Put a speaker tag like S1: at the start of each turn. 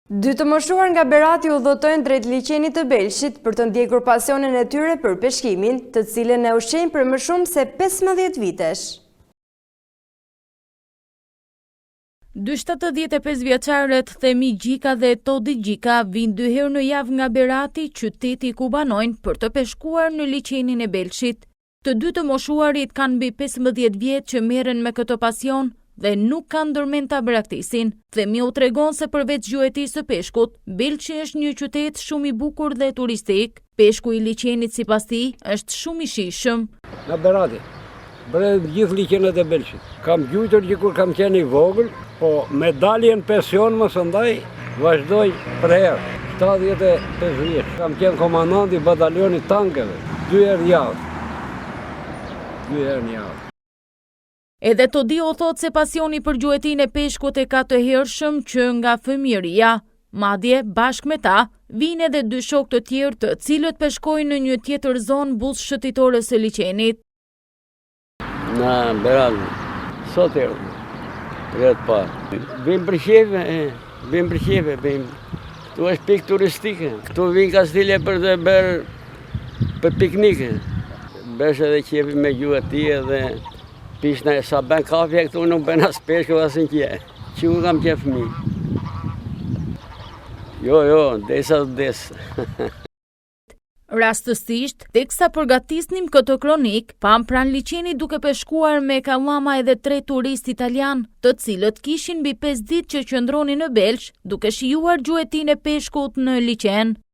S1: Dy të moshuar nga Berati udhëtojnë drejt liçenit të Belshit për të ndjekur pasionin e tyre për peshkimin, të cilën e ushqejnë për më shumë se 15 vitesh.
S2: Dy 75 vjeçarët Themi Gjika dhe Todi Gjika vinë 2 herë në javë nga Berati, qyteti ku banojnë, për të peshkuar në liçenin e Belshit. Të dy të moshuarit kanë mbi 15 vjet që merren me këtë pasion dhe nuk kanë ndërmend ta braktisin. Themi u tregon se përveç gjuetisë së peshkut, Belshi është një qytet shumë i bukur dhe turistik. Peshku i liçenit sipas tij është shumë i shijshëm.
S3: Në Berati, bre gjithë liçenet e Belshit. Kam gjujtur që kur kam qenë i vogël, po me daljen pension më së ndaj, vazhdoj për herë. 75 vjeç. Kam qenë komandant i batalionit tankeve, 2 herë javë. 2 herë në javë.
S2: Edhe Todi o thot se pasioni për gjuetin e peshkut e ka të hershëm që nga fëmijëria. Madje bashkë me ta vinë edhe 2 shokë të tjerë të cilët peshkojnë në një tjetër zonë buzë shëtitore së liçenit.
S4: Në Berat, sot e rrët pa. Vim për qefe, Këtu është pikë turistike. Këtu vinë Kastile për të bërë për piknike. Besh edhe qefi me gjuetie dhe pishna e sa ben kafe këtu nuk ben as peshkë as në kje. Që u kam qef fëmijë. Jo, desa des.
S2: Rastësisht, teksa përgatisnim këtë kronik, pam pranë liçenit duke peshkuar me kallama edhe 3 turistë italian, të cilët kishin mbi 5 ditë që qëndronin në Belsh, duke shijuar gjuetin e peshkut në liçen.